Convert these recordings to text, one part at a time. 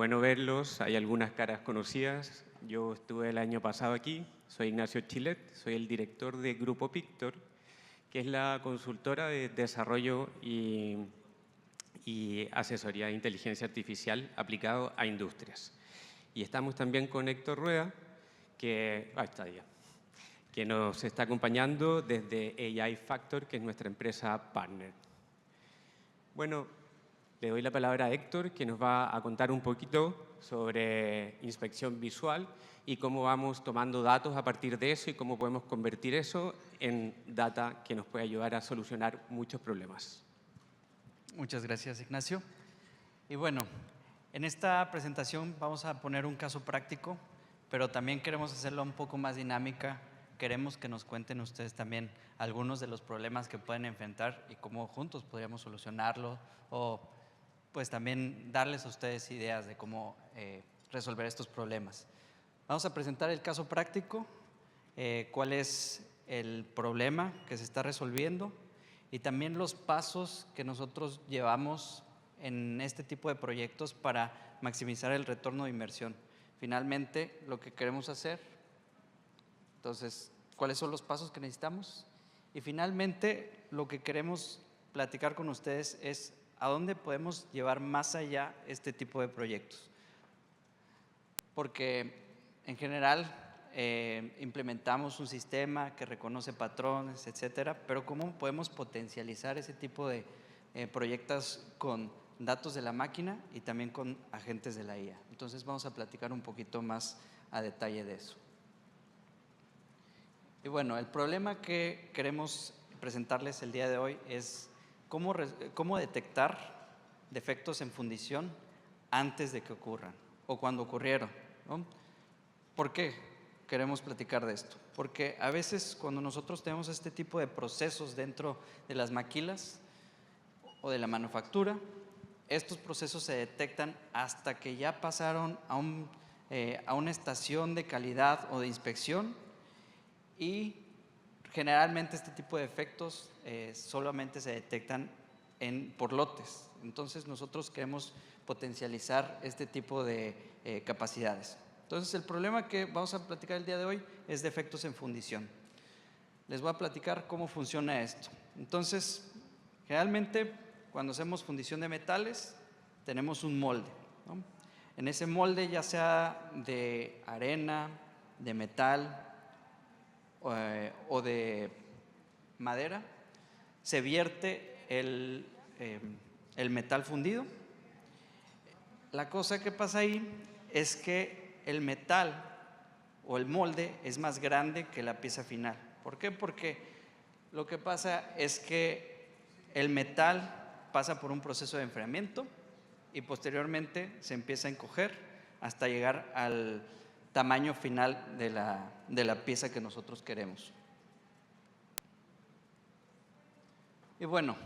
bueno verlos. Hay algunas caras conocidas. Yo estuve el año pasado aquí. Soy Ignacio Chilet, soy el director de Grupo Pictor, que es la consultora de desarrollo y asesoría de inteligencia artificial aplicado a industrias. Y estamos también con Héctor Rueda, que nos está acompañando desde AI Factor, que es nuestra empresa partner. Bueno, le doy la palabra a Héctor, que nos va a contar un poquito sobre inspección visual y cómo vamos tomando datos a partir de eso y cómo podemos convertir eso en data que nos puede ayudar a solucionar muchos problemas. Muchas gracias, Ignacio. Y bueno, en esta presentación vamos a poner un caso práctico, pero también queremos hacerlo un poco más dinámica. Queremos que nos cuenten ustedes también algunos de los problemas que pueden enfrentar y cómo juntos podríamos solucionarlo, o pues también darles a ustedes ideas de cómo resolver estos problemas. Vamos a presentar el caso práctico, cuál es el problema que se está resolviendo y también los pasos que nosotros llevamos en este tipo de proyectos para maximizar el retorno de inversión. Finalmente, lo que queremos hacer, entonces, ¿cuáles son los pasos que necesitamos? Y finalmente, lo que queremos platicar con ustedes es a dónde podemos llevar más allá este tipo de proyectos. Porque en general implementamos un sistema que reconoce patrones, etcétera, pero ¿cómo podemos potencializar ese tipo de proyectos con datos de la máquina y también con agentes de la IA? Entonces vamos a platicar un poquito más a detalle de eso. Y bueno, el problema que queremos presentarles el día de hoy es cómo detectar defectos en fundición antes de que ocurran o cuando ocurrieron, ¿no? ¿Por qué queremos platicar de esto? Porque a veces cuando nosotros tenemos este tipo de procesos dentro de las maquilas o de la manufactura, estos procesos se detectan hasta que ya pasaron a una estación de calidad o de inspección, y generalmente este tipo de defectos solamente se detectan por lotes. Entonces nosotros queremos potencializar este tipo de capacidades. Entonces el problema que vamos a platicar el día de hoy es defectos en fundición. Les voy a platicar cómo funciona esto. Entonces, generalmente cuando hacemos fundición de metales tenemos un molde, ¿no? En ese molde, ya sea de arena, de metal o de madera, se vierte el metal fundido. La cosa que pasa ahí es que el metal o el molde es más grande que la pieza final. ¿Por qué? Porque lo que pasa es que el metal pasa por un proceso de enfriamiento y posteriormente se empieza a encoger hasta llegar al tamaño final de la pieza que nosotros queremos. Y bueno,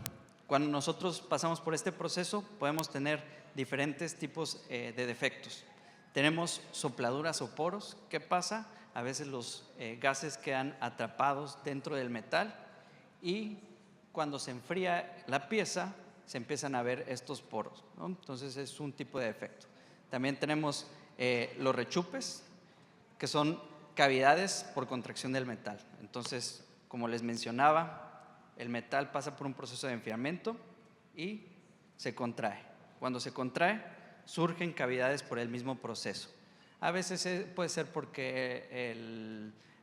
cuando nosotros pasamos por este proceso podemos tener diferentes tipos de defectos. Tenemos sopladuras o poros. ¿Qué pasa? A veces los gases quedan atrapados dentro del metal y cuando se enfría la pieza se empiezan a ver estos poros, ¿no? Entonces es un tipo de defecto. También tenemos los rechupes, que son cavidades por contracción del metal. Entonces, como les mencionaba, el metal pasa por un proceso de enfriamiento y se contrae. Cuando se contrae, surgen cavidades por el mismo proceso. A veces puede ser porque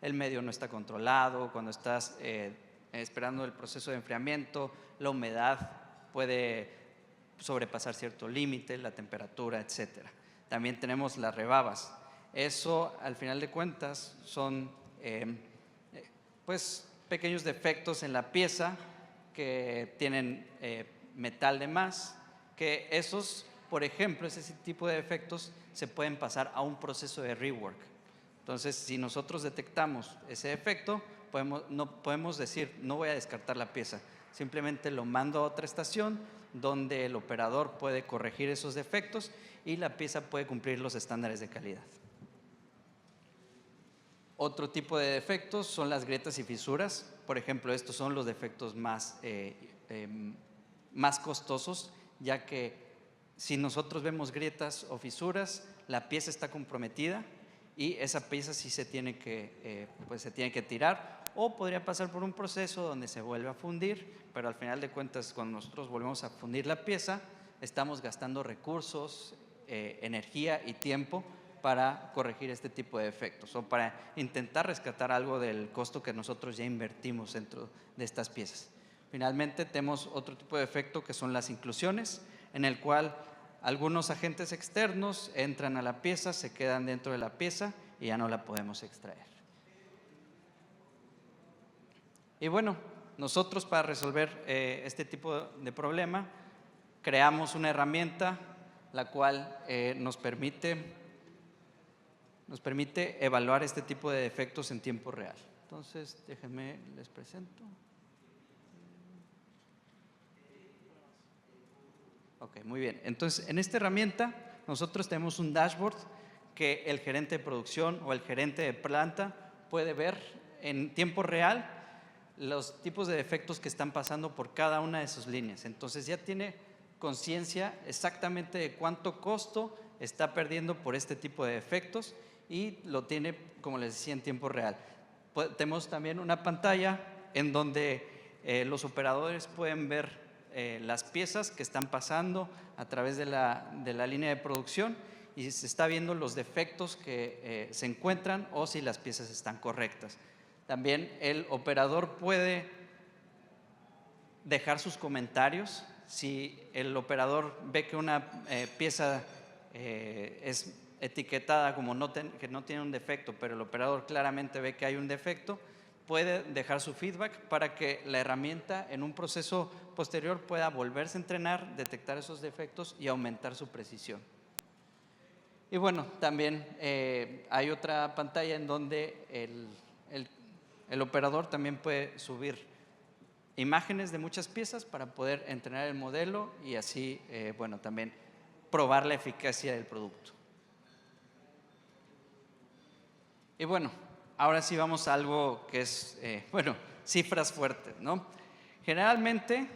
el medio no está controlado, cuando estás esperando el proceso de enfriamiento, la humedad puede sobrepasar cierto límite, la temperatura, etc. También tenemos las rebabas. Eso, al final de cuentas, son pues pequeños defectos en la pieza que tienen metal de más, que esos, por ejemplo, ese tipo de defectos se pueden pasar a un proceso de rework. Entonces, si nosotros detectamos ese defecto, no podemos decir, no voy a descartar la pieza, simplemente lo mando a otra estación donde el operador puede corregir esos defectos y la pieza puede cumplir los estándares de calidad. Otro tipo de defectos son las grietas y fisuras. Por ejemplo, estos son los defectos más costosos, ya que Si nosotros vemos grietas o fisuras, la pieza está comprometida y esa pieza sí se tiene que tirar, o podría pasar por un proceso donde se vuelve a fundir, pero al final de cuentas, cuando nosotros volvemos a fundir la pieza, estamos gastando recursos, energía y tiempo para corregir este tipo de defectos o para intentar rescatar algo del costo que nosotros ya invertimos dentro de estas piezas. Finalmente, tenemos otro tipo de defecto que son las inclusiones, en el cual algunos agentes externos entran a la pieza, se quedan dentro de la pieza y ya no la podemos extraer. Y bueno, nosotros para resolver este tipo de problema creamos una herramienta la cual nos permite evaluar este tipo de defectos en tiempo real. Entonces, déjenme, les presento. Ok, muy bien. Entonces, en esta herramienta nosotros tenemos un dashboard que el gerente de producción o el gerente de planta puede ver en tiempo real los tipos de defectos que están pasando por cada una de sus líneas. Entonces, ya tiene conciencia exactamente de cuánto costo está perdiendo por este tipo de defectos y lo tiene, como les decía, en tiempo real. Tenemos también una pantalla en donde los operadores pueden ver las piezas que están pasando a través de la línea de producción y se está viendo los defectos que se encuentran o si las piezas están correctas. También el operador puede dejar sus comentarios. Si el operador ve que una pieza es etiquetada como que no tiene un defecto, pero el operador claramente ve que hay un defecto, puede dejar su feedback para que la herramienta en un proceso posterior pueda volverse a entrenar, detectar esos defectos y aumentar su precisión. Y bueno, también hay otra pantalla en donde el operador también puede subir imágenes de muchas piezas para poder entrenar el modelo y así, bueno, también probar la eficacia del producto. Y bueno, ahora sí vamos a algo que es, bueno, cifras fuertes, ¿no? Generalmente,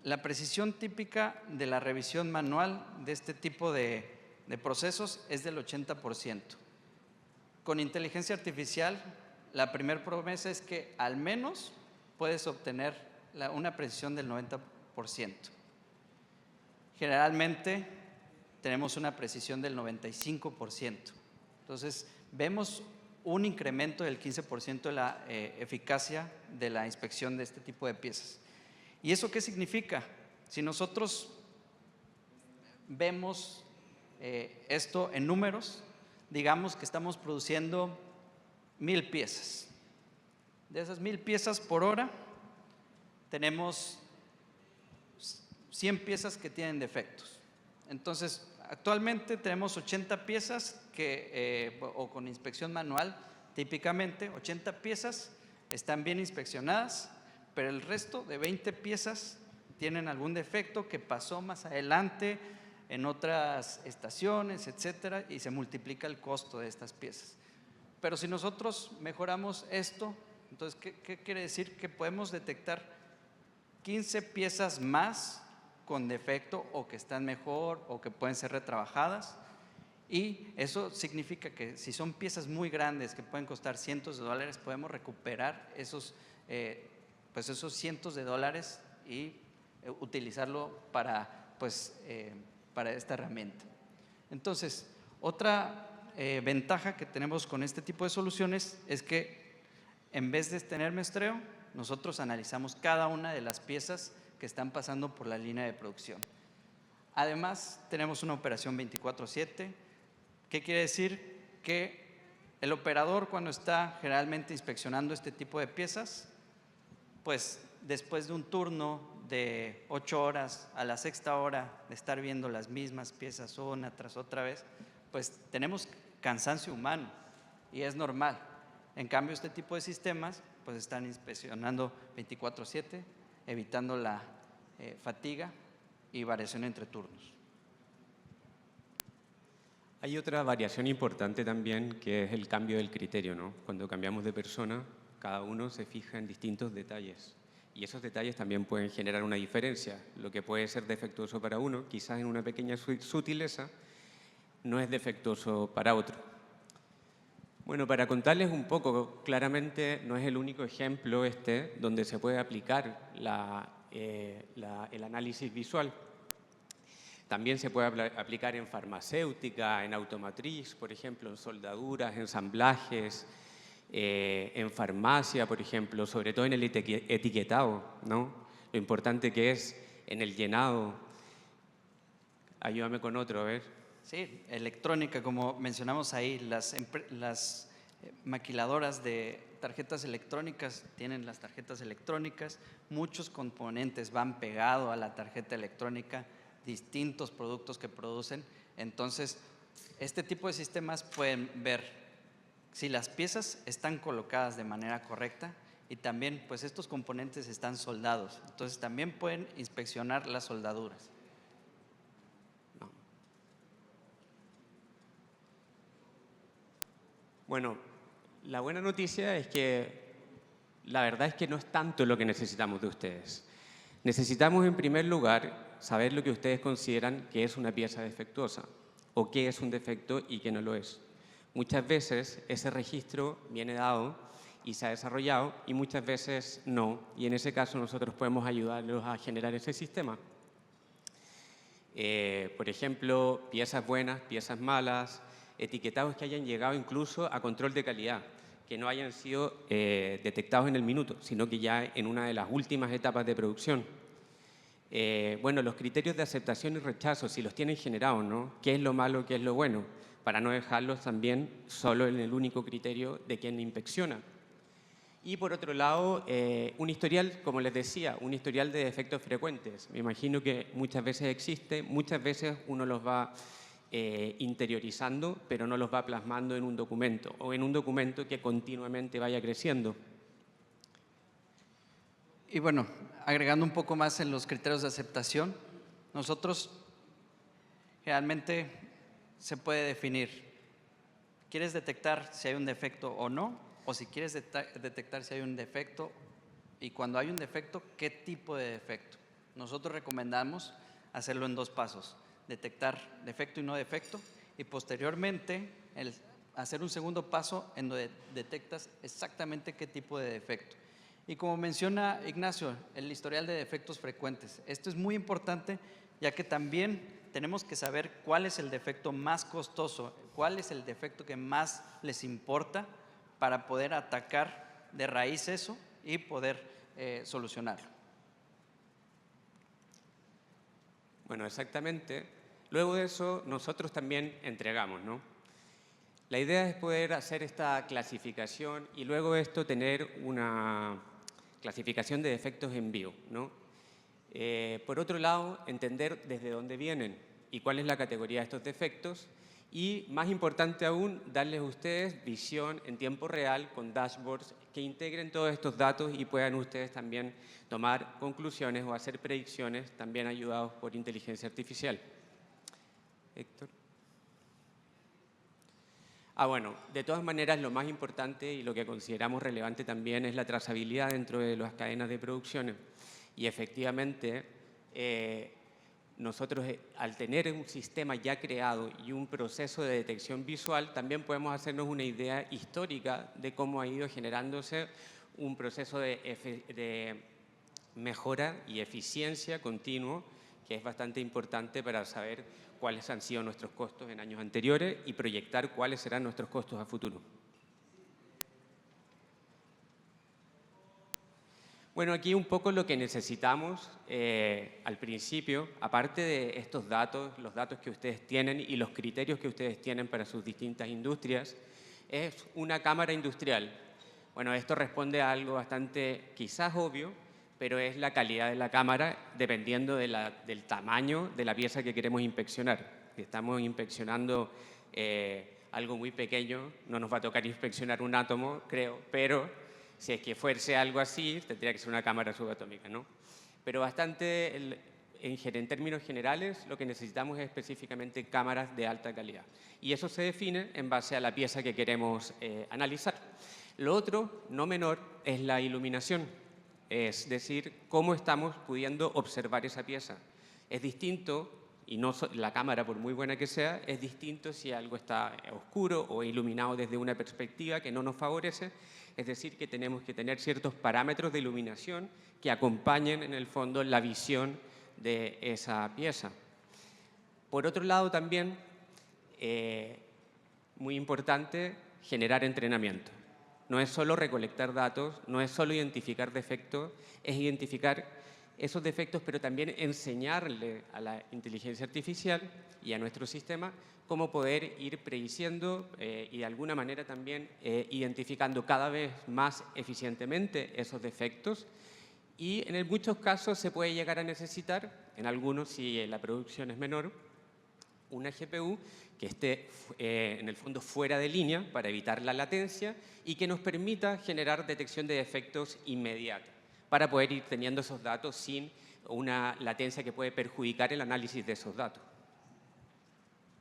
la precisión típica de la revisión manual de este tipo de procesos es del 80%. Con inteligencia artificial, la primera promesa es que al menos puedes obtener una precisión del 90%. Generalmente tenemos una precisión del 95%. Entonces, vemos un incremento del 15% de la eficacia de la inspección de este tipo de piezas. ¿Y eso qué significa? Si nosotros vemos esto en números, digamos que estamos produciendo 1000 piezas. De esas 1000 piezas por hora, tenemos 100 piezas que tienen defectos. Entonces, actualmente tenemos 80 piezas o con inspección manual, típicamente 80 piezas están bien inspeccionadas, pero el resto de 20 piezas tienen algún defecto que pasó más adelante en otras estaciones, etcétera, y se multiplica el costo de estas piezas. Pero si nosotros mejoramos esto, entonces, ¿qué quiere decir? Que podemos detectar 15 piezas más con defecto o que están mejor o que pueden ser retrabajadas, y eso significa que si son piezas muy grandes que pueden costar cientos de dólares, podemos recuperar esos cientos de dólares y utilizarlo para esta herramienta. Entonces, otra ventaja que tenemos con este tipo de soluciones es que en vez de tener muestreo, nosotros analizamos cada una de las piezas que están pasando por la línea de producción. Además, tenemos una operación 24/7. ¿Qué quiere decir? Que el operador, cuando está generalmente inspeccionando este tipo de piezas, pues después de un turno de 8 horas, a la sexta hora de estar viendo las mismas piezas una tras otra vez, pues tenemos cansancio humano y es normal. En cambio, este tipo de sistemas pues están inspeccionando 24/7, evitando la fatiga y variación entre turnos. Hay otra variación importante también, que es el cambio del criterio, ¿no? Cuando cambiamos de persona, cada uno se fija en distintos detalles. Y esos detalles también pueden generar una diferencia. Lo que puede ser defectuoso para uno, quizás en una pequeña sutileza, no es defectuoso para otro. Bueno, para contarles un poco, claramente no es el único ejemplo donde se puede aplicar el análisis visual. También se puede aplicar en farmacéutica, en automotriz, por ejemplo, en soldaduras, ensamblajes, en farmacia, por ejemplo, sobre todo en el etiquetado, ¿no? Lo importante que es en el llenado. Ayúdame con otro, a ver. Sí, electrónica, como mencionamos ahí, las maquiladoras de tarjetas electrónicas tienen las tarjetas electrónicas, muchos componentes van pegados a la tarjeta electrónica, distintos productos que producen. Entonces, este tipo de sistemas pueden ver si las piezas están colocadas de manera correcta y también pues estos componentes están soldados. Entonces, también pueden inspeccionar las soldaduras. Bueno, la buena noticia es que la verdad es que no es tanto lo que necesitamos de ustedes. Necesitamos, en primer lugar, saber lo que ustedes consideran que es una pieza defectuosa o qué es un defecto y qué no lo es. Muchas veces ese registro viene dado y se ha desarrollado y muchas veces no. Y en ese caso nosotros podemos ayudarlos a generar ese sistema. Por ejemplo, piezas buenas, piezas malas, etiquetados que hayan llegado incluso a control de calidad, que no hayan sido detectados en el minuto, sino que ya en una de las últimas etapas de producción. Bueno, los criterios de aceptación y rechazo, si los tienen generados, ¿no? ¿Qué es lo malo, qué es lo bueno? Para no dejarlos también solo en el único criterio de quien inspecciona. Y por otro lado, un historial, como les decía, un historial de defectos frecuentes. Me imagino que muchas veces existe, muchas veces uno los va interiorizando, pero no los va plasmando en un documento o en un documento que continuamente vaya creciendo. Y bueno, agregando un poco más en los criterios de aceptación, nosotros generalmente se puede definir, ¿quieres detectar si hay un defecto o no? O si quieres detectar si hay un defecto y cuando hay un defecto, ¿qué tipo de defecto? Nosotros recomendamos hacerlo en 2 pasos, detectar defecto y no defecto y posteriormente hacer un segundo paso en donde detectas exactamente qué tipo de defecto. Y como menciona Ignacio, el historial de defectos frecuentes. Esto es muy importante ya que también tenemos que saber cuál es el defecto más costoso, cuál es el defecto que más les importa para poder atacar de raíz eso y poder solucionarlo. Bueno, exactamente. Luego de eso, nosotros también entregamos, ¿no? La idea es poder hacer esta clasificación y luego de esto tener una clasificación de defectos en vivo, ¿no? Por otro lado, entender desde dónde vienen y cuál es la categoría de estos defectos y, más importante aún, darles a ustedes visión en tiempo real con dashboards que integren todos estos datos y puedan ustedes también tomar conclusiones o hacer predicciones también ayudados por inteligencia artificial. Héctor. Bueno, de todas maneras lo más importante y lo que consideramos relevante también es la trazabilidad dentro de las cadenas de producción. Y efectivamente, nosotros al tener un sistema ya creado y un proceso de detección visual, también podemos hacernos una idea histórica de cómo ha ido generándose un proceso de mejora y eficiencia continuo, que es bastante importante para saber cuáles han sido nuestros costos en años anteriores y proyectar cuáles serán nuestros costos a futuro. Bueno, aquí un poco lo que necesitamos al principio, aparte de estos datos, los datos que ustedes tienen y los criterios que ustedes tienen para sus distintas industrias, es una cámara industrial. Bueno, esto responde a algo bastante quizás obvio, pero es la calidad de la cámara dependiendo del tamaño de la pieza que queremos inspeccionar. Si estamos inspeccionando algo muy pequeño, no nos va a tocar inspeccionar un átomo, creo, pero si es que fuese algo así, tendría que ser una cámara subatómica, ¿no? Pero bastante, en términos generales, lo que necesitamos es específicamente cámaras de alta calidad. Y eso se define en base a la pieza que queremos analizar. Lo otro, no menor, es la iluminación. es decir, cómo estamos pudiendo observar esa pieza. Es distinto, y no la cámara, por muy buena que sea, es distinto si algo está oscuro o iluminado desde una perspectiva que no nos favorece. Es decir, que tenemos que tener ciertos parámetros de iluminación que acompañen, en el fondo, la visión de esa pieza. Por otro lado, también, muy importante, generar entrenamiento. No es solo recolectar datos, no es solo identificar defectos, es identificar esos defectos, pero también enseñarle a la inteligencia artificial y a nuestro sistema cómo poder ir prediciendo y de alguna manera también identificando cada vez más eficientemente esos defectos. Y en muchos casos se puede llegar a necesitar, en algunos si la producción es menor, una GPU que esté en el fondo fuera de línea para evitar la latencia y que nos permita generar detección de defectos inmediata para poder ir teniendo esos datos sin una latencia que puede perjudicar el análisis de esos datos.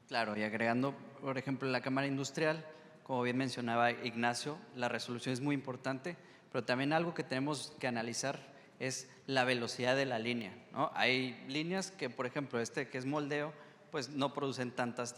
Claro, y agregando, por ejemplo, la cámara industrial, como bien mencionaba Ignacio, la resolución es muy importante, pero también algo que tenemos que analizar es la velocidad de la línea, ¿no? Hay líneas que, por ejemplo, que es moldeo, pues no producen tantas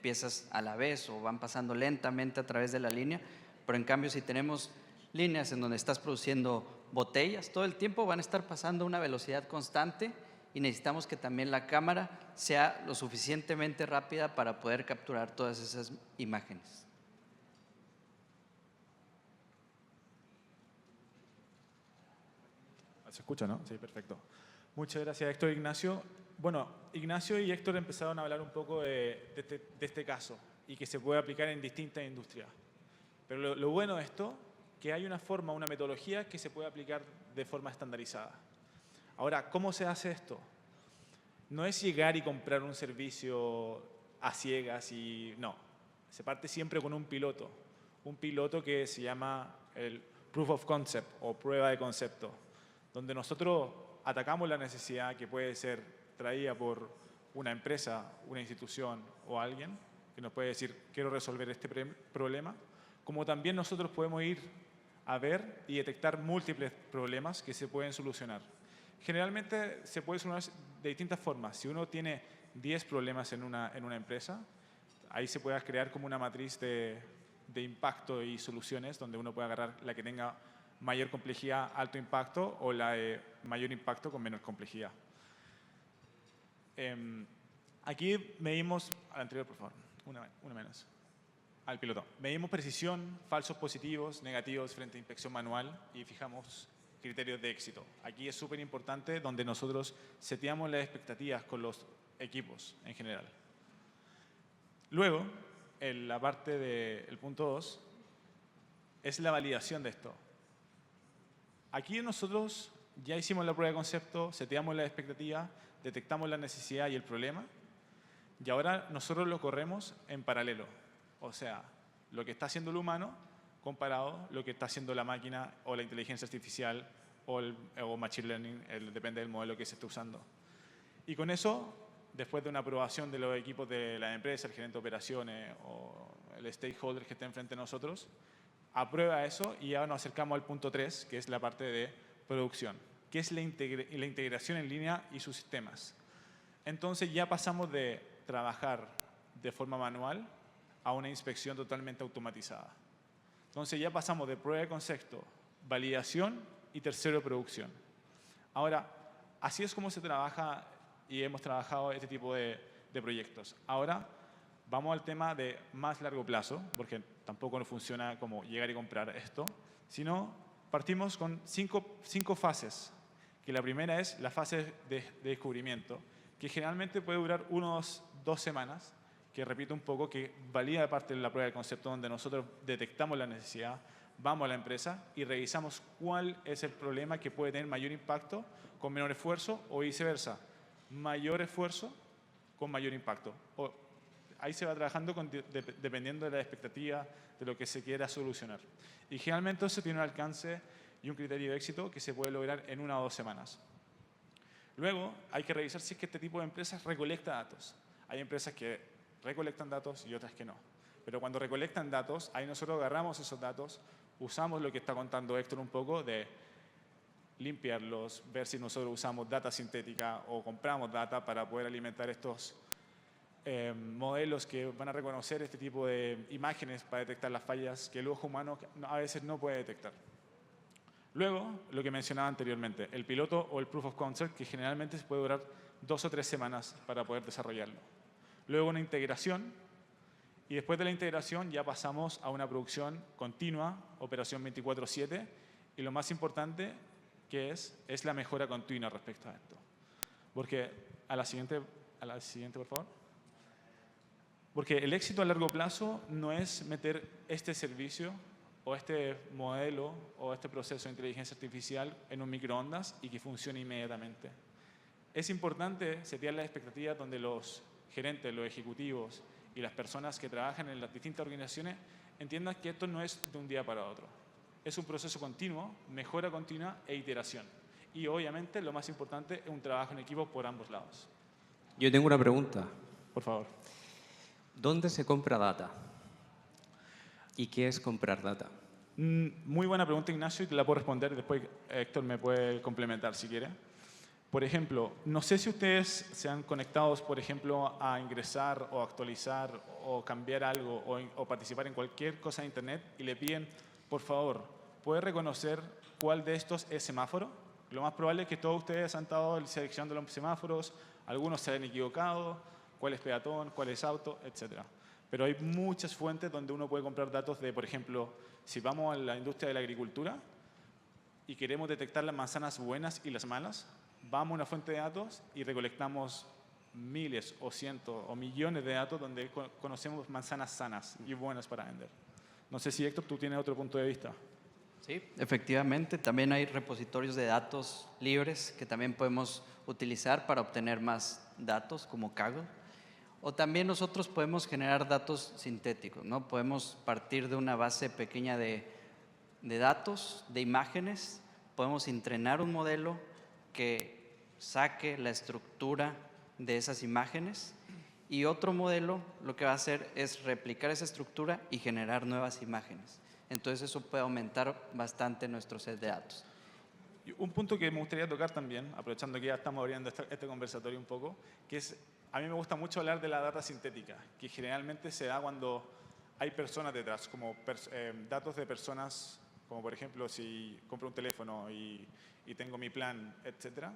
piezas a la vez o van pasando lentamente a través de la línea, pero en cambio si tenemos líneas en donde estás produciendo botellas, todo el tiempo van a estar pasando a una velocidad constante y necesitamos que también la cámara sea lo suficientemente rápida para poder capturar todas esas imágenes. ¿Se escucha, no? Sí, perfecto. Muchas gracias, Héctor e Ignacio. Bueno, Ignacio y Héctor empezaron a hablar un poco de este caso y que se puede aplicar en distintas industrias. Pero lo bueno de esto, que hay una forma, una metodología que se puede aplicar de forma estandarizada. Ahora, ¿cómo se hace esto? No es llegar y comprar un servicio a ciegas y no. Se parte siempre con un piloto que se llama el Proof of Concept o prueba de concepto, donde nosotros atacamos la necesidad que puede ser traída por una empresa, una institución o alguien que nos puede decir, quiero resolver este problema, como también nosotros podemos ir a ver y detectar múltiples problemas que se pueden solucionar. Generalmente se puede solucionar de distintas formas. Si uno tiene 10 problemas en una empresa, ahí se puede crear como una matriz de impacto y soluciones, donde uno puede agarrar la que tenga mayor complejidad, alto impacto, o la de mayor impacto con menor complejidad. Aquí medimos, al anterior por favor, una menos, al piloto. Medimos precisión, falsos positivos, negativos frente a inspección manual y fijamos criterios de éxito. Aquí es súper importante donde nosotros seteamos las expectativas con los equipos en general. Luego, en la parte del punto 2, es la validación de esto. Aquí nosotros ya hicimos la prueba de concepto, seteamos la expectativa, detectamos la necesidad y el problema, y ahora nosotros lo corremos en paralelo. O sea, lo que está haciendo el humano comparado lo que está haciendo la máquina o la inteligencia artificial o machine learning, depende del modelo que se esté usando. Y con eso, después de una aprobación de los equipos de la empresa, el gerente de operaciones o el stakeholder que esté enfrente de nosotros, aprueba eso y ya nos acercamos al punto 3, que es la parte de producción, que es la integración en línea y sus sistemas. Entonces ya pasamos de trabajar de forma manual a una inspección totalmente automatizada. Entonces ya pasamos de prueba de concepto, validación y tercero producción. Ahora, así es como se trabaja y hemos trabajado este tipo de proyectos. Ahora vamos al tema de más largo plazo, porque tampoco no funciona como llegar y comprar esto, sino partimos con cinco fases, que la primera es la fase de descubrimiento, que generalmente puede durar unos 2 semanas, que repito un poco, que valida parte de la prueba de concepto donde nosotros detectamos la necesidad, vamos a la empresa y revisamos cuál es el problema que puede tener mayor impacto con menor esfuerzo o viceversa, mayor esfuerzo con mayor impacto. Ahí se va trabajando dependiendo de la expectativa de lo que se quiera solucionar. Y generalmente eso tiene un alcance y un criterio de éxito que se puede lograr en 1 o 2 semanas. Luego hay que revisar si es que este tipo de empresas recolecta datos. Hay empresas que recolectan datos y otras que no. Pero cuando recolectan datos, ahí nosotros agarramos esos datos, usamos lo que está contando Héctor un poco de limpiarlos, ver si nosotros usamos data sintética o compramos data para poder alimentar estos modelos que van a reconocer este tipo de imágenes para detectar las fallas que el ojo humano a veces no puede detectar. Luego, lo que mencionaba anteriormente, el piloto o el proof of concept, que generalmente puede durar 2 o 3 semanas para poder desarrollarlo. Luego una integración, y después de la integración ya pasamos a una producción continua, operación 24/7, y lo más importante que es la mejora continua respecto a esto. Porque a la siguiente, por favor. Porque el éxito a largo plazo no es meter este servicio o este modelo o este proceso de inteligencia artificial en un microondas y que funcione inmediatamente. Es importante setear las expectativas donde los gerentes, los ejecutivos y las personas que trabajan en las distintas organizaciones entiendan que esto no es de un día para otro. Es un proceso continuo, mejora continua e iteración. Y obviamente lo más importante es un trabajo en equipo por ambos lados. Yo tengo una pregunta. Por favor. ¿Dónde se compra data? ¿Y qué es comprar data? Muy buena pregunta, Ignacio, y te la puedo responder. Después Héctor me puede complementar si quiere. Por ejemplo, no sé si ustedes se han conectado, por ejemplo, a ingresar o actualizar o cambiar algo o participar en cualquier cosa de Internet y le piden, por favor, ¿puede reconocer cuál de estos es semáforo? Lo más probable es que todos ustedes han estado seleccionando los semáforos, algunos se han equivocado, cuál es peatón, cuál es auto, etc. Pero hay muchas fuentes donde uno puede comprar datos de, por ejemplo, si vamos a la industria de la agricultura y queremos detectar las manzanas buenas y las malas, vamos a una fuente de datos y recolectamos miles o cientos o millones de datos donde conocemos manzanas sanas y buenas para vender. No sé si, Héctor, tú tienes otro punto de vista. Sí, efectivamente. También hay repositorios de datos libres que también podemos utilizar para obtener más datos, como Kaggle. O también nosotros podemos generar datos sintéticos, ¿no? Podemos partir de una base pequeña de datos, de imágenes. Podemos entrenar un modelo que saque la estructura de esas imágenes, y otro modelo lo que va a hacer es replicar esa estructura y generar nuevas imágenes. Entonces eso puede aumentar bastante nuestro set de datos. Un punto que me gustaría tocar también, aprovechando que ya estamos abriendo este conversatorio un poco, que es, a mí me gusta mucho hablar de la data sintética, que generalmente se da cuando hay personas detrás, como datos de personas, como por ejemplo si compro un teléfono y tengo mi plan, etc.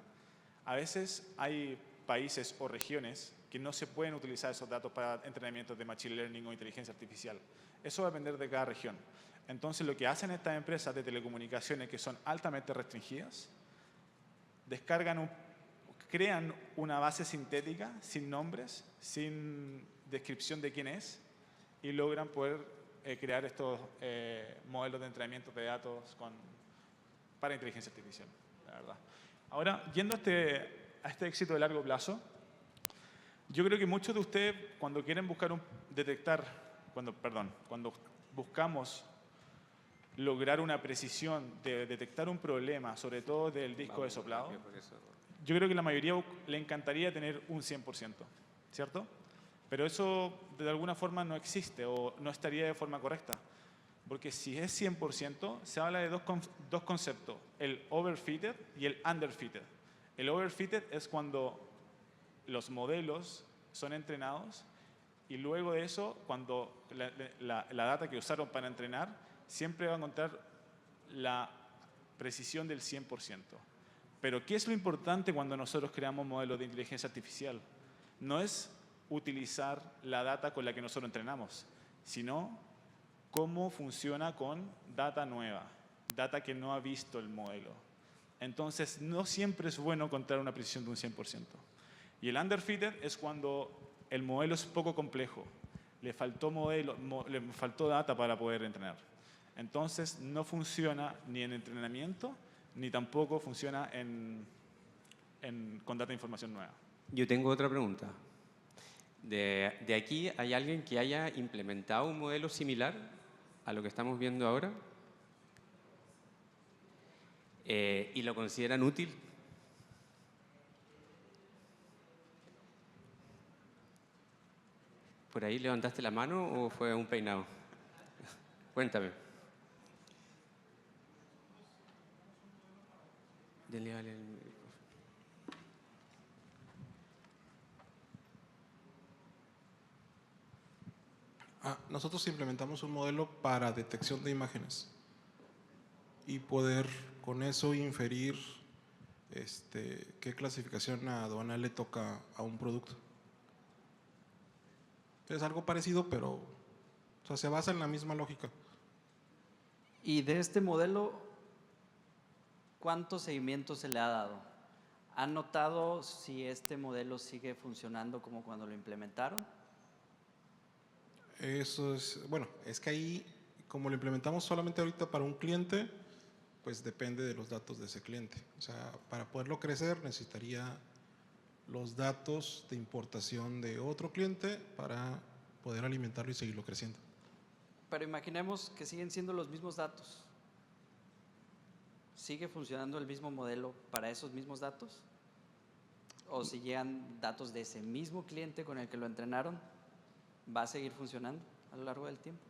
A veces hay países o regiones que no se pueden utilizar esos datos para entrenamientos de machine learning o inteligencia artificial. Eso va a depender de cada región. Entonces, lo que hacen estas empresas de telecomunicaciones que son altamente restringidas, crean una base sintética sin nombres, sin descripción de quién es, y logran poder crear estos modelos de entrenamiento de datos para inteligencia artificial, la verdad. Ahora, yendo a este éxito de largo plazo, yo creo que muchos de ustedes, cuando quieren cuando buscamos lograr una precisión de detectar un problema, sobre todo del disco de soplado, yo creo que la mayoría le encantaría tener un 100%, ¿cierto? Pero eso de alguna forma no existe o no estaría de forma correcta. Porque si es 100%, se habla de dos conceptos, el overfitted y el underfitted. El overfitted es cuando los modelos son entrenados y luego de eso, cuando la data que usaron para entrenar, siempre va a encontrar la precisión del 100%. Pero ¿qué es lo importante cuando nosotros creamos modelos de inteligencia artificial? No es utilizar la data con la que nosotros entrenamos, sino cómo funciona con data nueva, data que no ha visto el modelo. Entonces, no siempre es bueno encontrar una precisión de un 100%. Y el underfitted es cuando el modelo es poco complejo, le faltó data para poder entrenar. Entonces, no funciona ni en entrenamiento, ni tampoco funciona con data de información nueva. Yo tengo otra pregunta. ¿De aquí hay alguien que haya implementado un modelo similar a lo que estamos viendo ahora? ¿Y lo consideran útil? ¿Por ahí levantaste la mano o fue un peinado? Cuéntame. Denle al micrófono. Nosotros implementamos un modelo para detección de imágenes y poder con eso inferir qué clasificación aduanal le toca a un producto. Es algo parecido, pero o sea, se basa en la misma lógica. Y de este modelo, ¿cuánto seguimiento se le ha dado? ¿Han notado si este modelo sigue funcionando como cuando lo implementaron? Eso es, bueno, es que ahí, como lo implementamos solamente ahorita para un cliente, pues depende de los datos de ese cliente. O sea, para poderlo crecer necesitaría los datos de importación de otro cliente para poder alimentarlo y seguirlo creciendo. Pero imaginemos que siguen siendo los mismos datos. ¿Sigue funcionando el mismo modelo para esos mismos datos? ¿O si llegan datos de ese mismo cliente con el que lo entrenaron, va a seguir funcionando a lo largo del tiempo?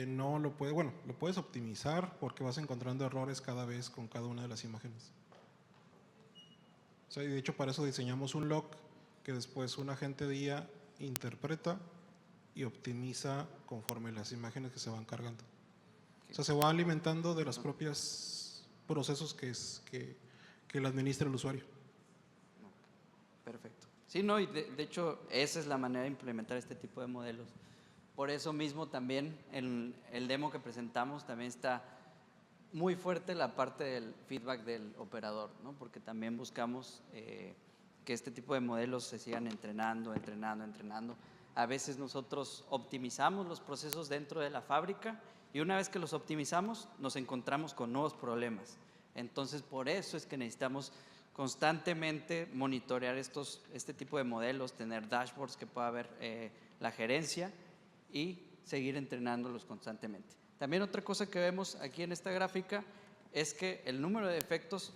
No lo puede, bueno, lo puedes optimizar porque vas encontrando errores cada vez con cada una de las imágenes. O sea, y de hecho para eso diseñamos un log que después un agente de IA interpreta y optimiza conforme las imágenes que se van cargando. O sea, se va alimentando de los propios procesos que lo administra el usuario. Perfecto. Sí, no, y de hecho esa es la manera de implementar este tipo de modelos. Por eso mismo también en el demo que presentamos también está muy fuerte la parte del feedback del operador, ¿no? Porque también buscamos que este tipo de modelos se sigan entrenando. A veces nosotros optimizamos los procesos dentro de la fábrica y una vez que los optimizamos nos encontramos con nuevos problemas. Entonces, por eso es que necesitamos constantemente monitorear este tipo de modelos, tener dashboards que pueda ver la gerencia y seguir entrenándolos constantemente. También otra cosa que vemos aquí en esta gráfica es que el número de defectos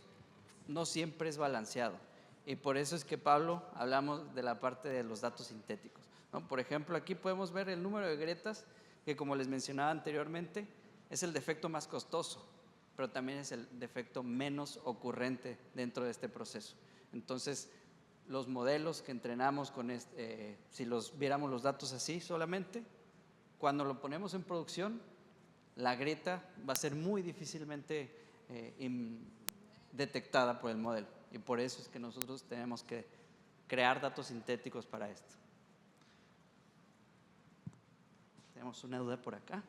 no siempre es balanceado. Y por eso es que, Pablo, hablamos de la parte de los datos sintéticos, ¿no? Por ejemplo, aquí podemos ver el número de grietas, que como les mencionaba anteriormente, es el defecto más costoso, pero también es el defecto menos ocurrente dentro de este proceso. Entonces, los modelos que entrenamos con si los viéramos los datos así solamente, cuando lo ponemos en producción, la grieta va a ser muy difícilmente detectada por el modelo. Y por eso es que nosotros tenemos que crear datos sintéticos para esto. Tenemos una duda por acá.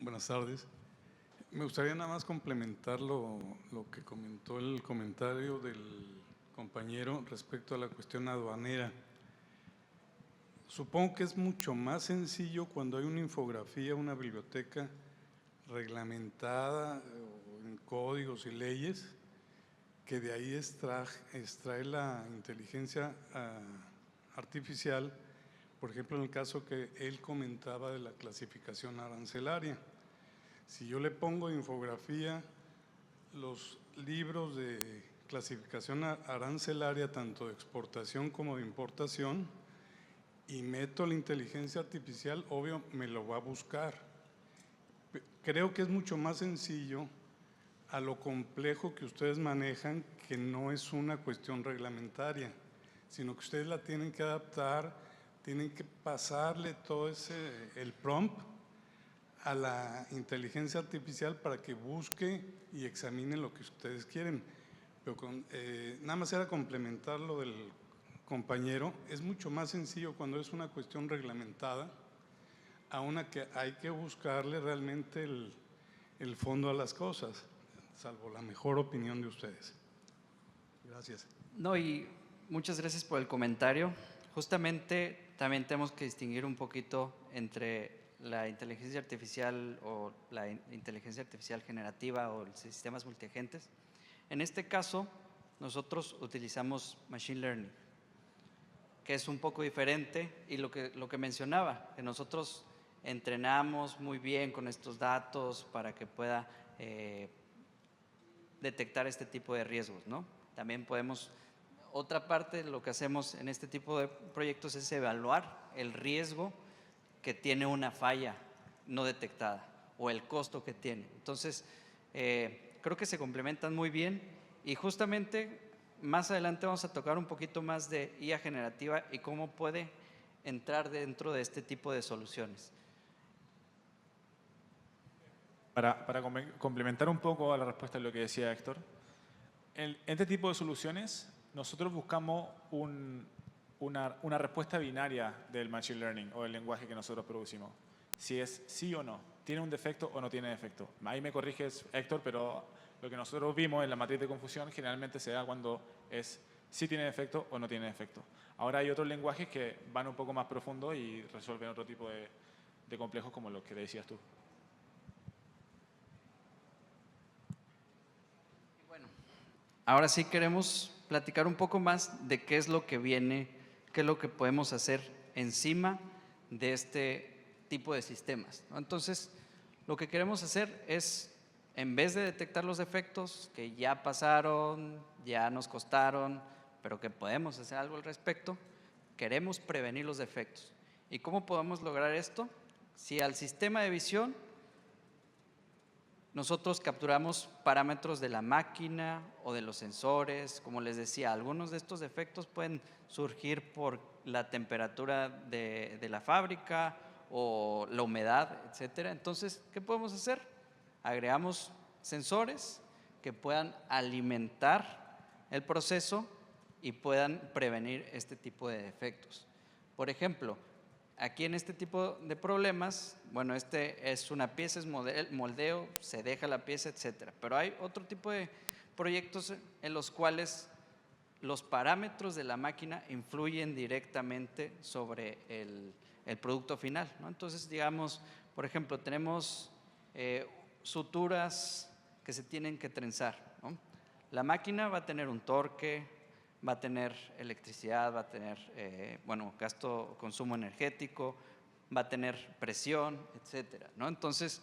Buenas tardes. Me gustaría nada más complementar lo que comentó el comentario del compañero respecto a la cuestión aduanera. Supongo que es mucho más sencillo cuando hay una infografía, una biblioteca reglamentada en códigos y leyes, que de ahí extrae la inteligencia artificial, por ejemplo, en el caso que él comentaba de la clasificación arancelaria. Si yo le pongo infografía, los libros de clasificación arancelaria, tanto de exportación como de importación, y meto la inteligencia artificial, obvio, me lo va a buscar. Creo que es mucho más sencillo a lo complejo que ustedes manejan, que no es una cuestión reglamentaria, sino que ustedes la tienen que adaptar, tienen que pasarle todo el prompt a la inteligencia artificial para que busque y examine lo que ustedes quieren. Pero nada más era complementar lo del compañero. Es mucho más sencillo cuando es una cuestión reglamentada, a una que hay que buscarle realmente el fondo a las cosas, salvo la mejor opinión de ustedes. Gracias. No, y muchas gracias por el comentario. Justamente también tenemos que distinguir un poquito entre la inteligencia artificial o la inteligencia artificial generativa o los sistemas multiagentes. En este caso, nosotros utilizamos Machine Learning, que es un poco diferente, y lo que mencionaba, que nosotros entrenamos muy bien con estos datos para que pueda detectar este tipo de riesgos, ¿no? También podemos, otra parte de lo que hacemos en este tipo de proyectos es evaluar el riesgo que tiene una falla no detectada o el costo que tiene. Entonces, creo que se complementan muy bien y justamente más adelante vamos a tocar un poquito más de IA generativa y cómo puede entrar dentro de este tipo de soluciones. Para complementar un poco a la respuesta de lo que decía Héctor, en este tipo de soluciones nosotros buscamos una respuesta binaria del Machine Learning o del lenguaje que nosotros producimos. Si es sí o no, tiene un defecto o no tiene defecto. Ahí me corriges, Héctor, pero lo que nosotros vimos en la matriz de confusión generalmente se da cuando es sí tiene defecto o no tiene defecto. Ahora hay otros lenguajes que van un poco más profundo y resuelven otro tipo de complejos como los que decías tú. Ahora sí queremos platicar un poco más de qué es lo que viene, qué es lo que podemos hacer encima de este tipo de sistemas, ¿no? Entonces, lo que queremos hacer es, en vez de detectar los defectos que ya pasaron, ya nos costaron, pero que podemos hacer algo al respecto, queremos prevenir los defectos. ¿Y cómo podemos lograr esto? Si al sistema de visión nosotros capturamos parámetros de la máquina o de los sensores, como les decía, algunos de estos defectos pueden surgir por la temperatura de la fábrica o la humedad, etcétera. Entonces, ¿qué podemos hacer? Agregamos sensores que puedan alimentar el proceso y puedan prevenir este tipo de defectos. Por ejemplo, aquí en este tipo de problemas, bueno, este es una pieza, es moldeo, se deja la pieza, etcétera. Pero hay otro tipo de proyectos en los cuales los parámetros de la máquina influyen directamente sobre el producto final, ¿no? Entonces, digamos, por ejemplo, tenemos suturas que se tienen que trenzar, ¿no? La máquina va a tener un torque, va a tener electricidad, va a tener, gasto, consumo energético, va a tener presión, etcétera, ¿no? Entonces,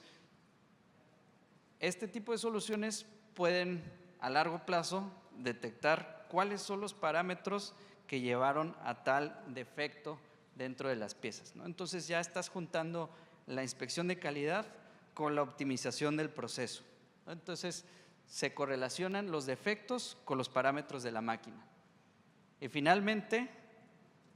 este tipo de soluciones pueden a largo plazo detectar cuáles son los parámetros que llevaron a tal defecto dentro de las piezas, ¿no? Entonces ya estás juntando la inspección de calidad con la optimización del proceso, ¿no? Entonces se correlacionan los defectos con los parámetros de la máquina. Y finalmente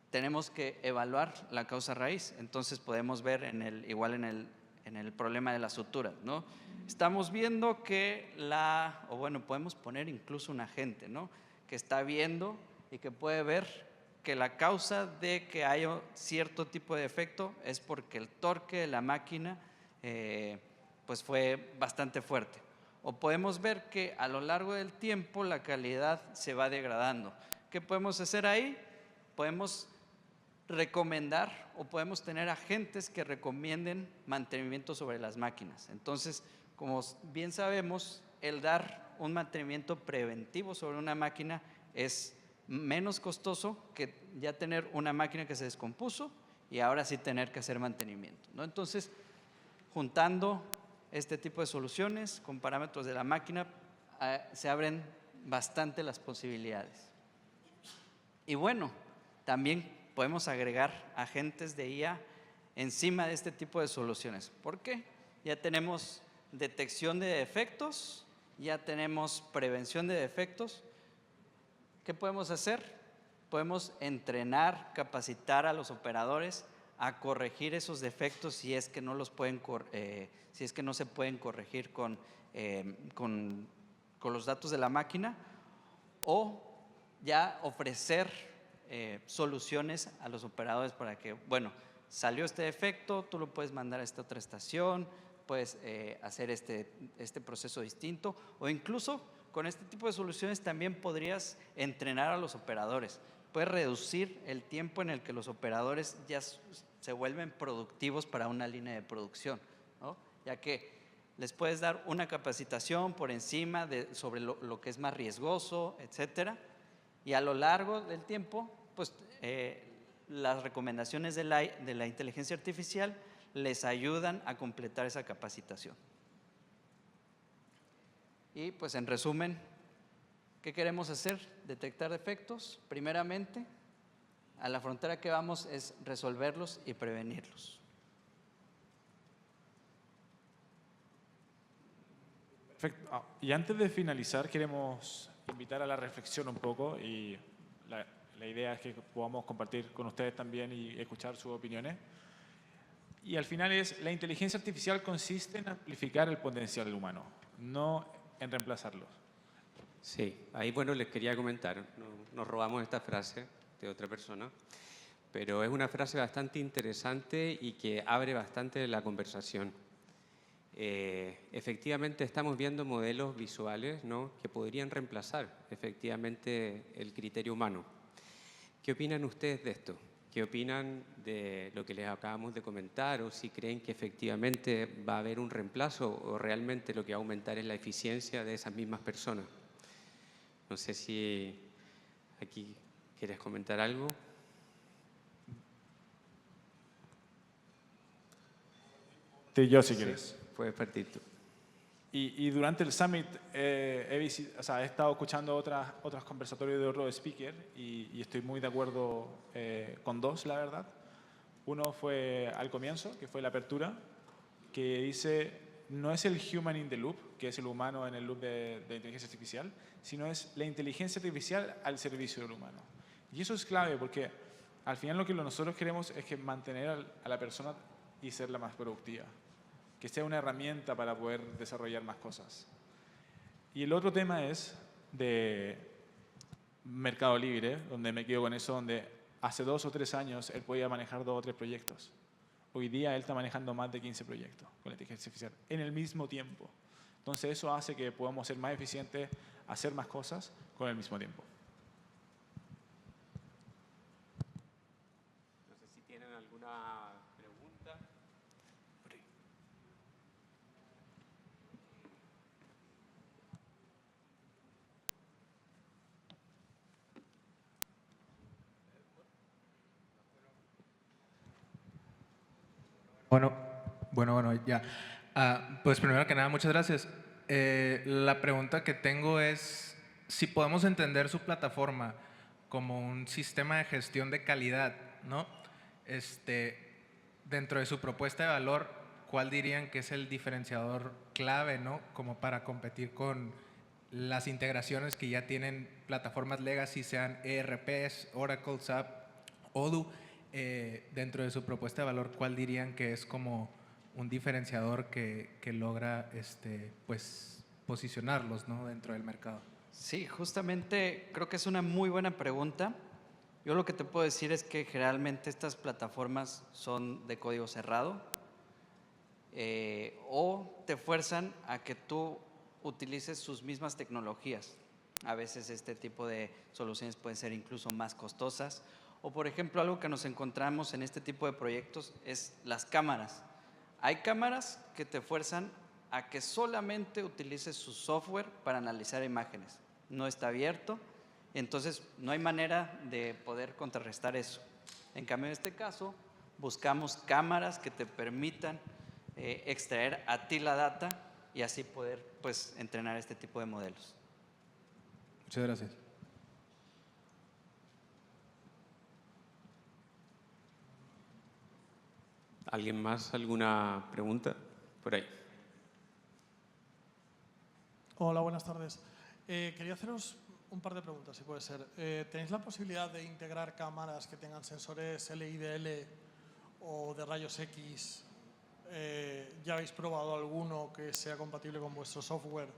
tenemos que evaluar la causa raíz. Entonces podemos ver igual en el problema de las suturas, ¿no? Estamos viendo que podemos poner incluso un agente, ¿no?, que está viendo y que puede ver que la causa de que haya cierto tipo de defecto es porque el torque de la máquina pues fue bastante fuerte. O podemos ver que a lo largo del tiempo la calidad se va degradando. ¿Qué podemos hacer ahí? Podemos recomendar o podemos tener agentes que recomienden mantenimiento sobre las máquinas. Entonces, como bien sabemos, el dar un mantenimiento preventivo sobre una máquina es menos costoso que ya tener una máquina que se descompuso y ahora sí tener que hacer mantenimiento, ¿no? Entonces, juntando este tipo de soluciones con parámetros de la máquina, se abren bastante las posibilidades. Y bueno, también podemos agregar agentes de IA encima de este tipo de soluciones. ¿Por qué? Ya tenemos detección de defectos, ya tenemos prevención de defectos. ¿Qué podemos hacer? Podemos entrenar, capacitar a los operadores a corregir esos defectos si es que no se pueden corregir con los datos de la máquina, o ya ofrecer soluciones a los operadores para que, bueno, salió este defecto, tú lo puedes mandar a esta otra estación, puedes hacer este proceso distinto, o incluso con este tipo de soluciones también podrías entrenar a los operadores. Puedes reducir el tiempo en el que los operadores ya se vuelven productivos para una línea de producción, ¿no? Ya que les puedes dar una capacitación por encima sobre lo que es más riesgoso, etcétera, y a lo largo del tiempo, pues las recomendaciones de la inteligencia artificial les ayudan a completar esa capacitación. Y pues en resumen, ¿qué queremos hacer? Detectar defectos, primeramente. A la frontera que vamos es resolverlos y prevenirlos. Perfecto. Y antes de finalizar, queremos invitar a la reflexión un poco y la idea es que podamos compartir con ustedes también y escuchar sus opiniones. Y al final la inteligencia artificial consiste en amplificar el potencial humano, no en reemplazarlo. Sí, ahí bueno les quería comentar, nos robamos esta frase de otra persona, pero es una frase bastante interesante y que abre bastante la conversación. Efectivamente estamos viendo modelos visuales, ¿no?, que podrían reemplazar efectivamente el criterio humano. ¿Qué opinan ustedes de esto? ¿Qué opinan de lo que les acabamos de comentar? ¿O si creen que efectivamente va a haber un reemplazo o realmente lo que va a aumentar es la eficiencia de esas mismas personas? No sé si aquí quieres comentar algo. Yo si quieres. Puedes partir tú. Y durante el Summit he estado escuchando otros conversatorios de otros speakers y estoy muy de acuerdo con dos, la verdad. Uno fue al comienzo, que fue la apertura, que dice, no es el human in the loop, que es el humano en el loop de inteligencia artificial, sino es la inteligencia artificial al servicio del humano. Y eso es clave porque al final lo que nosotros queremos es que mantener a la persona y ser la más productiva. Que sea una herramienta para poder desarrollar más cosas. Y el otro tema es de Mercado Libre, donde me quedo con eso, donde hace 2 o 3 años él podía manejar 2 o 3 proyectos. Hoy día él está manejando más de 15 proyectos con la inteligencia artificial en el mismo tiempo. Entonces eso hace que podamos ser más eficientes, hacer más cosas con el mismo tiempo. No sé si tienen alguna pregunta. Bueno, ya. Pues primero que nada, muchas gracias. La pregunta que tengo es si podemos entender su plataforma como un sistema de gestión de calidad, ¿no? Dentro de su propuesta de valor, ¿cuál dirían que es el diferenciador clave, ¿no?, como para competir con las integraciones que ya tienen plataformas legacy, sean ERPs, Oracle, SAP, Odoo? Dentro de su propuesta de valor, ¿cuál dirían que es como un diferenciador que logra pues, posicionarlos, ¿no?, dentro del mercado? Sí, justamente creo que es una muy buena pregunta. Yo lo que te puedo decir es que generalmente estas plataformas son de código cerrado o te fuerzan a que tú utilices sus mismas tecnologías. A veces este tipo de soluciones pueden ser incluso más costosas. O por ejemplo, algo que nos encontramos en este tipo de proyectos es las cámaras. Hay cámaras que te fuerzan a que solamente utilices su software para analizar imágenes. No está abierto, entonces no hay manera de poder contrarrestar eso. En cambio, en este caso, buscamos cámaras que te permitan extraer a ti la data y así poder pues, entrenar este tipo de modelos. Muchas gracias. ¿Alguien más? ¿Alguna pregunta? Por ahí. Hola, buenas tardes. Quería haceros un par de preguntas, si puede ser. ¿Tenéis la posibilidad de integrar cámaras que tengan sensores LIDL o de rayos X? ¿Ya habéis probado alguno que sea compatible con vuestro software?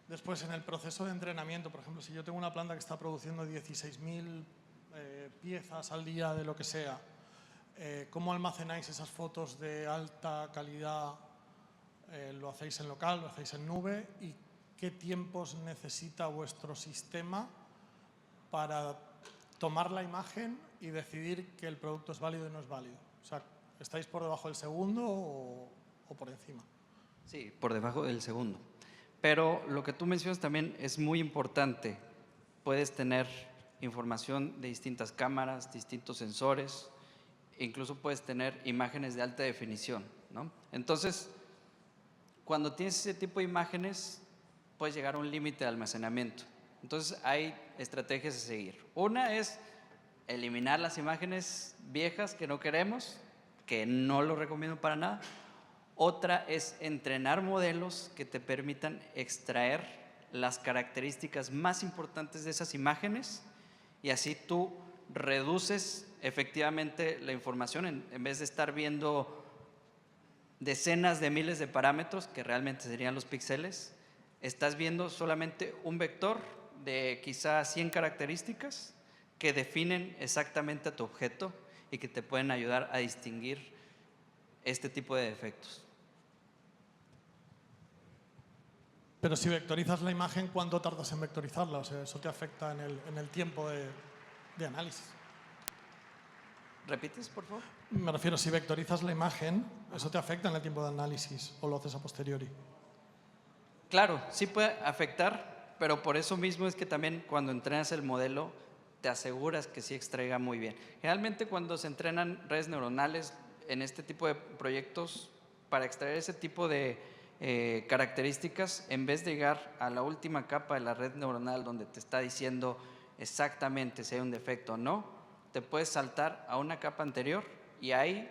Después, en el proceso de entrenamiento, por ejemplo, si yo tengo una planta que está produciendo 16.000 piezas al día de lo que sea, ¿cómo almacenáis esas fotos de alta calidad? ¿Lo hacéis en local, lo hacéis en nube? ¿Y qué tiempos necesita vuestro sistema para tomar la imagen y decidir que el producto es válido y no es válido? O sea, ¿estáis por debajo del segundo o por encima? Sí, por debajo del segundo. Pero lo que tú mencionas también es muy importante. Puedes tener información de distintas cámaras, distintos sensores, incluso puedes tener imágenes de alta definición, ¿no? Entonces, cuando tienes ese tipo de imágenes, puedes llegar a un límite de almacenamiento. Entonces, hay estrategias a seguir. Una es eliminar las imágenes viejas que no queremos, que no lo recomiendo para nada. Otra es entrenar modelos que te permitan extraer las características más importantes de esas imágenes y así tú reduces efectivamente la información en vez de estar viendo decenas de miles de parámetros, que realmente serían los píxeles, estás viendo solamente un vector de quizá 100 características que definen exactamente a tu objeto y que te pueden ayudar a distinguir este tipo de defectos. Pero si vectorizas la imagen, ¿cuánto tardas en vectorizarla? O sea, eso te afecta en el tiempo de análisis. ¿Repites, por favor? Me refiero, si vectorizas la imagen, ¿eso te afecta en el tiempo de análisis o lo haces a posteriori? Claro, sí puede afectar, pero por eso mismo es que también cuando entrenas el modelo te aseguras que sí extraiga muy bien. Generalmente cuando se entrenan redes neuronales en este tipo de proyectos, para extraer ese tipo de características, en vez de llegar a la última capa de la red neuronal donde te está diciendo exactamente si hay un defecto o no, te puedes saltar a una capa anterior y ahí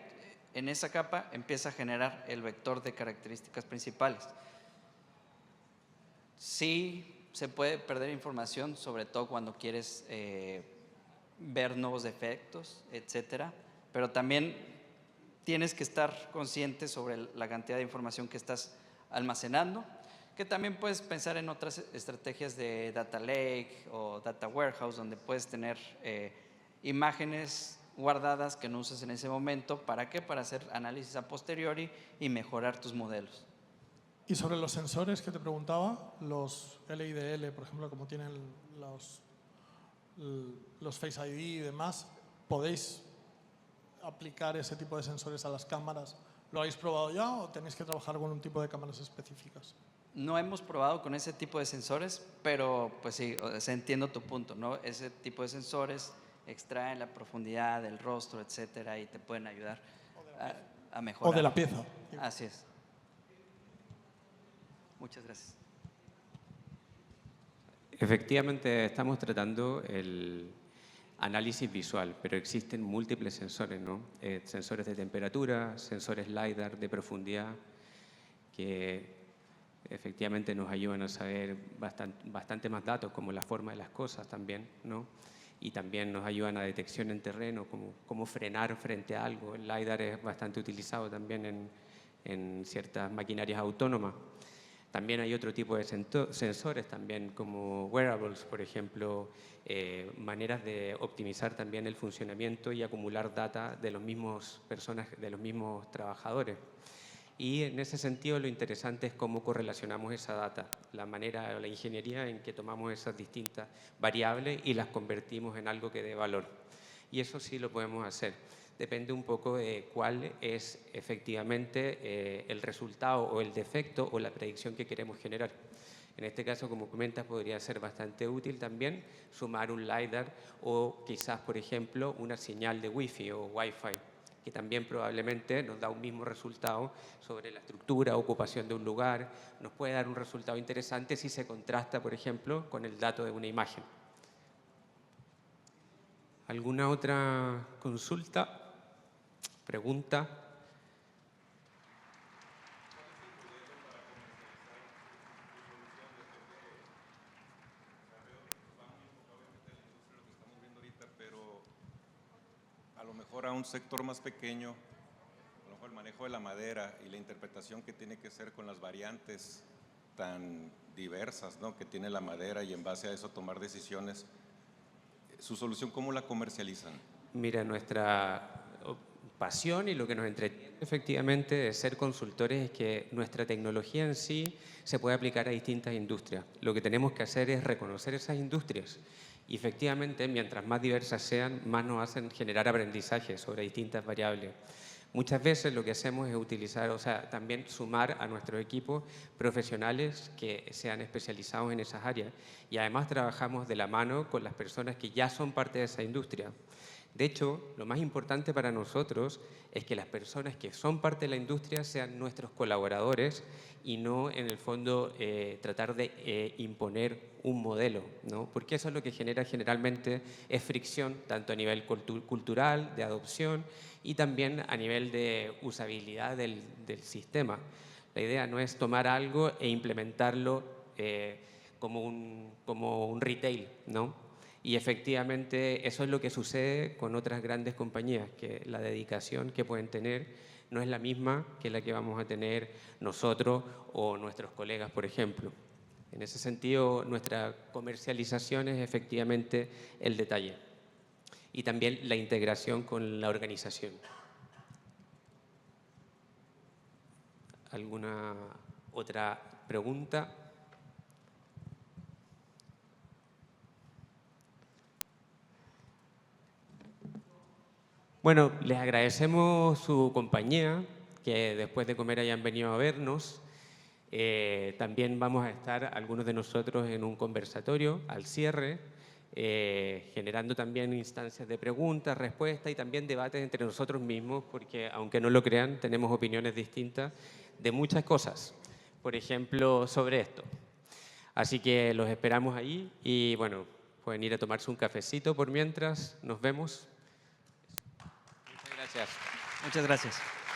en esa capa empieza a generar el vector de características principales. Sí se puede perder información, sobre todo cuando quieres ver nuevos defectos, etcétera, pero también tienes que estar consciente sobre la cantidad de información que estás almacenando, que también puedes pensar en otras estrategias de data lake o data warehouse, donde puedes tener imágenes guardadas que no usas en ese momento. ¿Para qué? Para hacer análisis a posteriori y mejorar tus modelos. Y sobre los sensores que te preguntaba, los LIDL, por ejemplo, como tienen los Face ID y demás, ¿podéis aplicar ese tipo de sensores a las cámaras? ¿Lo habéis probado ya o tenéis que trabajar con un tipo de cámaras específicas? No hemos probado con ese tipo de sensores, pero pues sí, o sea, entiendo tu punto, ¿no? Ese tipo de sensores extraen la profundidad del rostro, etcétera, y te pueden ayudar a mejorar. O de la pieza. Así es. Muchas gracias. Efectivamente, estamos tratando el análisis visual, pero existen múltiples sensores, ¿no? Sensores de temperatura, sensores LiDAR de profundidad, que efectivamente nos ayudan a saber bastante más datos, como la forma de las cosas también, ¿no? Y también nos ayudan a detección en terreno, como cómo frenar frente a algo. El LiDAR es bastante utilizado también en ciertas maquinarias autónomas. También hay otro tipo de sensores, también como wearables, por ejemplo, maneras de optimizar también el funcionamiento y acumular data de los mismos trabajadores. Y en ese sentido lo interesante es cómo correlacionamos esa data, la manera o la ingeniería en que tomamos esas distintas variables y las convertimos en algo que dé valor. Y eso sí lo podemos hacer. Depende un poco de cuál es efectivamente el resultado o el defecto o la predicción que queremos generar. En este caso, como comentas, podría ser bastante útil también sumar un LiDAR o quizás, por ejemplo, una señal de Wi-Fi o Wi-Fi, que también probablemente nos da un mismo resultado sobre la estructura, ocupación de un lugar. Nos puede dar un resultado interesante si se contrasta, por ejemplo, con el dato de una imagen. ¿Alguna otra consulta? ¿Pregunta? Pero a lo mejor a un sector más pequeño, a lo mejor el manejo de la madera y la interpretación que tiene que ser con las variantes tan diversas, ¿no?, que tiene la madera, y en base a eso tomar decisiones. ¿Su solución cómo la comercializan? Mira, nuestra pasión y lo que nos entretiene efectivamente de ser consultores es que nuestra tecnología en sí se puede aplicar a distintas industrias. Lo que tenemos que hacer es reconocer esas industrias y efectivamente mientras más diversas sean, más nos hacen generar aprendizaje sobre distintas variables. Muchas veces lo que hacemos es utilizar, o sea, también sumar a nuestros equipos profesionales que sean especializados en esas áreas y además trabajamos de la mano con las personas que ya son parte de esa industria. De hecho, lo más importante para nosotros es que las personas que son parte de la industria sean nuestros colaboradores y no, en el fondo, tratar de imponer un modelo, ¿no? Porque eso es lo que genera generalmente es fricción, tanto a nivel cultural, de adopción y también a nivel de usabilidad del sistema. La idea no es tomar algo e implementarlo como un retail, ¿no? Y efectivamente eso es lo que sucede con otras grandes compañías, que la dedicación que pueden tener no es la misma que la que vamos a tener nosotros o nuestros colegas, por ejemplo. En ese sentido, nuestra comercialización es efectivamente el detalle y también la integración con la organización. ¿Alguna otra pregunta? Bueno, les agradecemos su compañía, que después de comer hayan venido a vernos. También vamos a estar algunos de nosotros en un conversatorio al cierre, generando también instancias de preguntas, respuestas y también debates entre nosotros mismos, porque aunque no lo crean, tenemos opiniones distintas de muchas cosas, por ejemplo, sobre esto. Así que los esperamos ahí y bueno, pueden ir a tomarse un cafecito por mientras. Nos vemos. Muchas gracias. Muchas gracias.